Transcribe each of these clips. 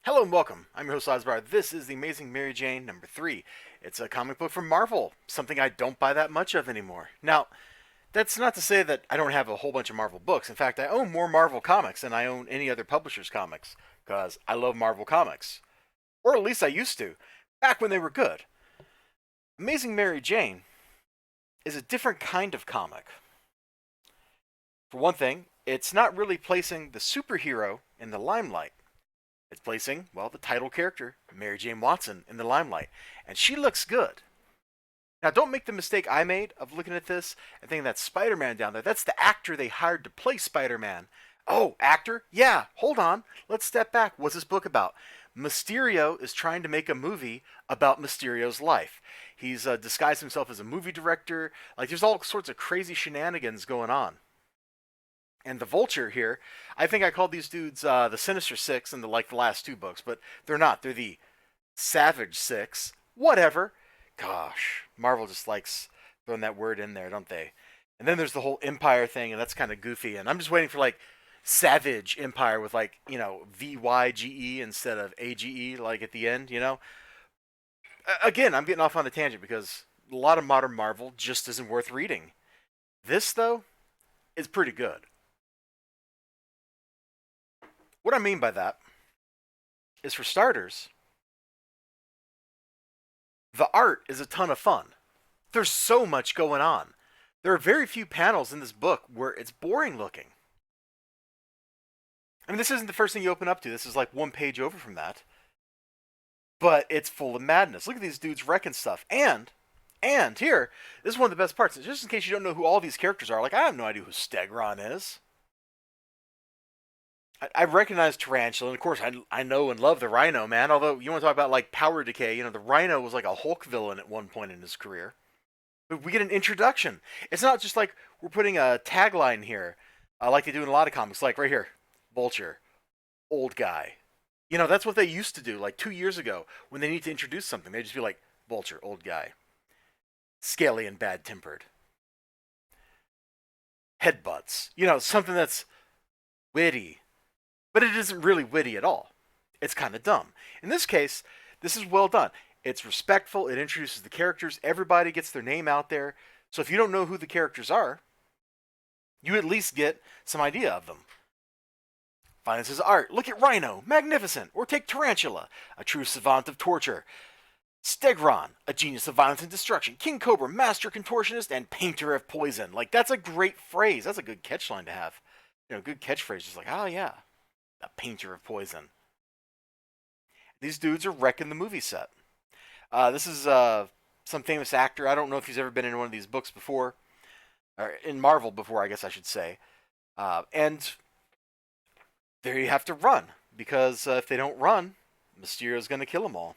Hello and welcome. I'm your host, Elizibar. This is The Amazing Mary Jane number 3. It's a comic book from Marvel, something I don't buy that much of anymore. Now, that's not to say that I don't have a whole bunch of Marvel books. In fact, I own more Marvel comics than I own any other publisher's comics, because I love Marvel comics. Or at least I used to, back when they were good. Amazing Mary Jane is a different kind of comic. For one thing, it's not really placing the superhero in the limelight. It's placing, well, the title character, Mary Jane Watson, in the limelight. And she looks good. Now, don't make the mistake I made of looking at this and thinking that's Spider Man down there. That's the actor they hired to play Spider Man. Oh, actor? Yeah, hold on. Let's step back. What's this book about? Mysterio is trying to make a movie about Mysterio's life. He's disguised himself as a movie director. Like, there's all sorts of crazy shenanigans going on. And the Vulture here, I think I called these dudes the Sinister Six in the last two books, but they're not. They're the Savage Six. Whatever. Gosh, Marvel just likes throwing that word in there, don't they? And then there's the whole Empire thing, and that's kind of goofy. And I'm just waiting for like Savage Empire with like VYGE instead of AGE like at the end. Again, I'm getting off on a tangent because a lot of modern Marvel just isn't worth reading. This though is pretty good. What I mean by that is, for starters, the art is a ton of fun. There's so much going on. There are very few panels in this book where it's boring looking. I mean, this isn't the first thing you open up to. This is like one page over from that. But it's full of madness. Look at these dudes wrecking stuff. And here, this is one of the best parts. Just in case you don't know who all these characters are, like, I have no idea who Stegron is. I recognize Tarantula, and of course I know and love the Rhino, man. Although you want to talk about like power decay, the Rhino was like a Hulk villain at one point in his career. But we get an introduction. It's not just like we're putting a tagline here, like they do in a lot of comics, like right here, Vulture, old guy. That's what they used to do like 2 years ago when they need to introduce something. They just be like, Vulture, old guy, scaly and bad tempered, headbutts. Something that's witty, but it isn't really witty at all. It's kind of dumb. In this case, this is well done. It's respectful. It introduces the characters. Everybody gets their name out there. So if you don't know who the characters are, you at least get some idea of them. Violence is art. Look at Rhino, magnificent. Or take Tarantula, a true savant of torture. Stegron, a genius of violence and destruction. King Cobra, master contortionist and painter of poison. Like, that's a great phrase. That's a good catchline to have. Good catchphrase. Just like, oh yeah, a painter of poison. These dudes are wrecking the movie set. This is some famous actor. I don't know if he's ever been in one of these books before, or in Marvel before, I guess I should say. And there you have to run, because if they don't run, Mysterio's going to kill them all.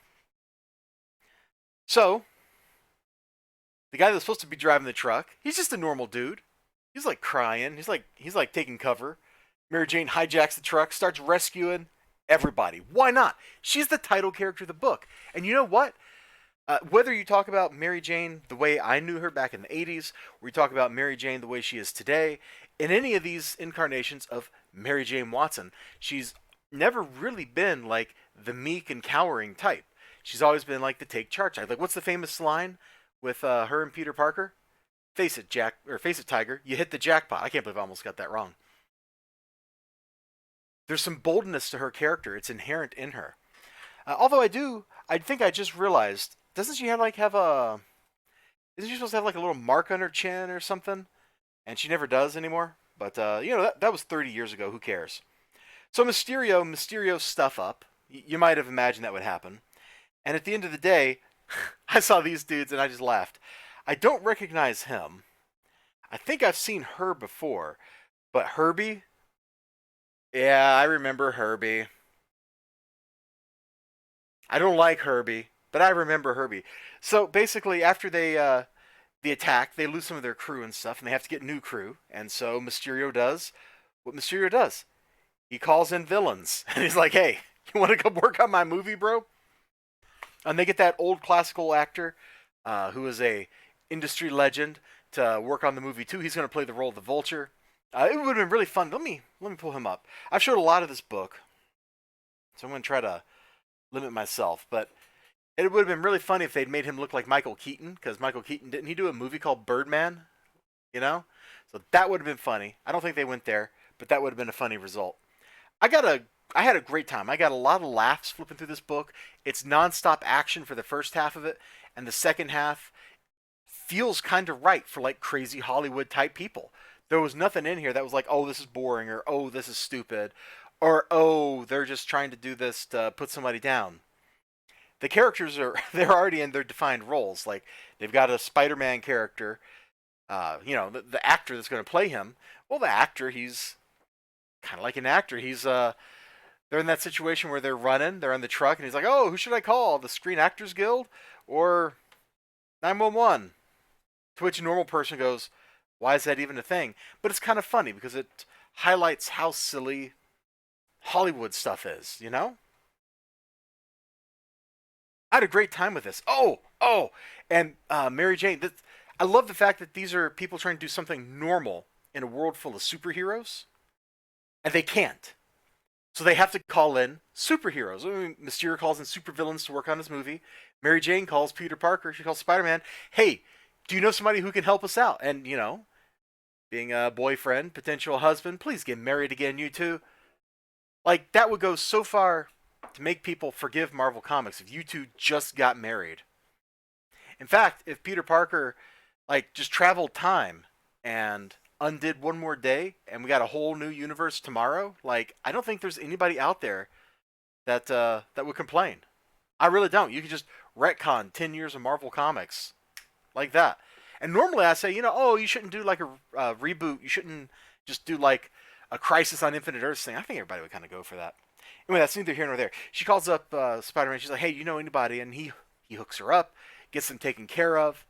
So, the guy that's supposed to be driving the truck, he's just a normal dude. He's like crying. He's like taking cover. Mary Jane hijacks the truck, starts rescuing everybody. Why not? She's the title character of the book. And you know what? Whether you talk about Mary Jane the way I knew her back in the 80s, or you talk about Mary Jane the way she is today, in any of these incarnations of Mary Jane Watson, she's never really been like the meek and cowering type. She's always been like the take charge type. Like, what's the famous line with her and Peter Parker? Face it, Jack, or face it, Tiger. You hit the jackpot. I can't believe I almost got that wrong. There's some boldness to her character. It's inherent in her. Although I think I just realized, doesn't she isn't she supposed to have like a little mark on her chin or something? And she never does anymore. But, that was 30 years ago. Who cares? So Mysterio's stuff up. You might have imagined that would happen. And at the end of the day, I saw these dudes and I just laughed. I don't recognize him. I think I've seen her before. But Herbie? Yeah, I remember Herbie. I don't like Herbie, but I remember Herbie. So basically, after the attack, they lose some of their crew and stuff, and they have to get new crew. And so Mysterio does what Mysterio does. He calls in villains, and he's like, "Hey, you want to come work on my movie, bro?" And they get that old classical actor, who is a industry legend, to work on the movie too. He's going to play the role of the Vulture. It would have been really fun. Let me pull him up. I've showed a lot of this book, so I'm going to try to limit myself, but it would have been really funny if they'd made him look like Michael Keaton, because Michael Keaton, didn't he do a movie called Birdman? You know? So that would have been funny. I don't think they went there, but that would have been a funny result. I got a I had a great time. I got a lot of laughs flipping through this book. It's nonstop action for the first half of it, and the second half feels kind of right for like crazy Hollywood type people. There was nothing in here that was like, "Oh, this is boring," or "Oh, this is stupid," or "Oh, they're just trying to do this to put somebody down." The characters are they're already in their defined roles. Like they've got a Spider-Man character, the actor that's going to play him. Well, the actor, he's kind of like an actor. They're in that situation where they're on the truck, and he's like, "Oh, who should I call? The Screen Actors Guild or 911?" To which a normal person goes, "Why is that even a thing?" But it's kind of funny because it highlights how silly Hollywood stuff is. I had a great time with this. And Mary Jane. I love the fact that these are people trying to do something normal in a world full of superheroes, and they can't. So they have to call in superheroes. I mean, Mysterio calls in supervillains to work on his movie. Mary Jane calls Peter Parker. She calls Spider-Man. "Hey, do you know somebody who can help us out?" And being a boyfriend, potential husband, please get married again, you two. Like that would go so far to make people forgive Marvel Comics if you two just got married. In fact, if Peter Parker like just traveled time and undid one more day and we got a whole new universe tomorrow, like I don't think there's anybody out there that would complain. I really don't. You could just retcon 10 years of Marvel Comics like that. And normally I say, oh, you shouldn't do like a reboot. You shouldn't just do like a Crisis on Infinite Earths thing. I think everybody would kind of go for that. Anyway, that's neither here nor there. She calls up Spider-Man. She's like, "Hey, you know anybody?" And he hooks her up, gets them taken care of,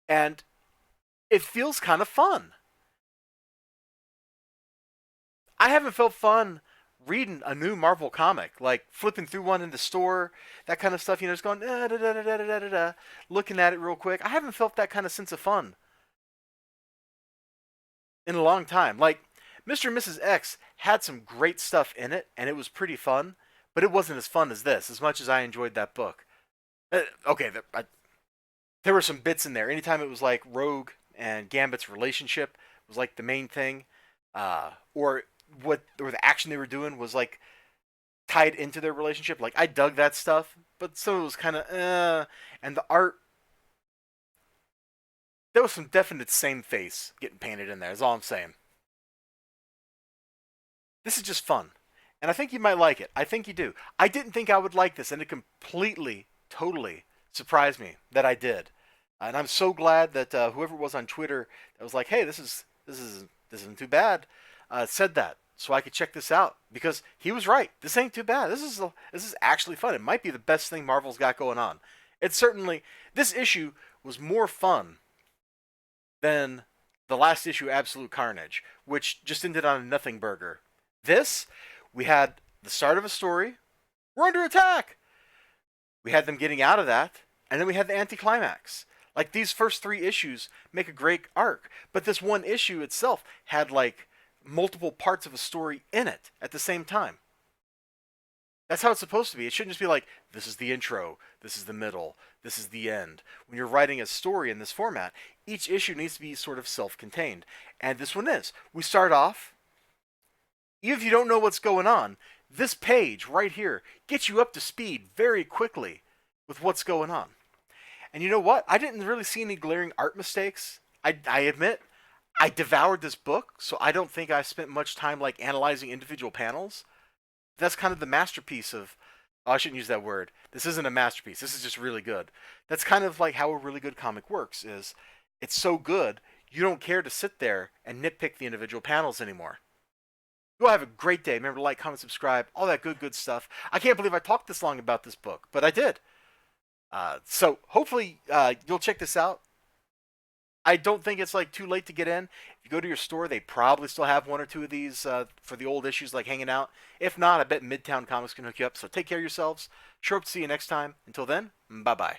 and it feels kind of fun. I haven't felt fun reading a new Marvel comic, like flipping through one in the store, that kind of stuff. Just going da, da, da, da, da, da, da, looking at it real quick. I haven't felt that kind of sense of fun in a long time. Like Mr. and Mrs. X had some great stuff in it, and it was pretty fun, but it wasn't as fun as this. As much as I enjoyed that book, okay, there were some bits in there. Anytime it was like Rogue and Gambit's relationship was like the main thing, or the action they were doing was like tied into their relationship. Like I dug that stuff, but some of it was kind of and the art. There was some definite same face getting painted in there. Is all I'm saying. This is just fun, and I think you might like it. I think you do. I didn't think I would like this, and it completely, totally surprised me that I did. And I'm so glad that whoever it was on Twitter that was like, "Hey, this isn't too bad," said that so I could check this out because he was right. This ain't too bad. This is actually fun. It might be the best thing Marvel's got going on. It's certainly this issue was more fun than the last issue, Absolute Carnage, which just ended on a nothing burger. This, we had the start of a story. We're under attack. We had them getting out of that, and then we had the anticlimax. Like these first three issues make a great arc, but this one issue itself had like multiple parts of a story in it at the same time. That's how it's supposed to be. It shouldn't just be like, this is the intro, this is the middle, this is the end. When you're writing a story in this format, each issue needs to be sort of self-contained. And this one is. We start off, even if you don't know what's going on, this page right here gets you up to speed very quickly with what's going on. And you know what? I didn't really see any glaring art mistakes. I admit, I devoured this book, so I don't think I spent much time like analyzing individual panels. That's kind of the masterpiece of. Oh, I shouldn't use that word. This isn't a masterpiece. This is just really good. That's kind of like how a really good comic works. Is it's so good you don't care to sit there and nitpick the individual panels anymore. You all have a great day. Remember to like, comment, subscribe, all that good stuff. I can't believe I talked this long about this book, but I did. So hopefully you'll check this out. I don't think it's like too late to get in. If you go to your store, they probably still have one or two of these for the old issues like hanging out. If not, I bet Midtown Comics can hook you up. So take care of yourselves. Sure hope to see you next time. Until then, bye-bye.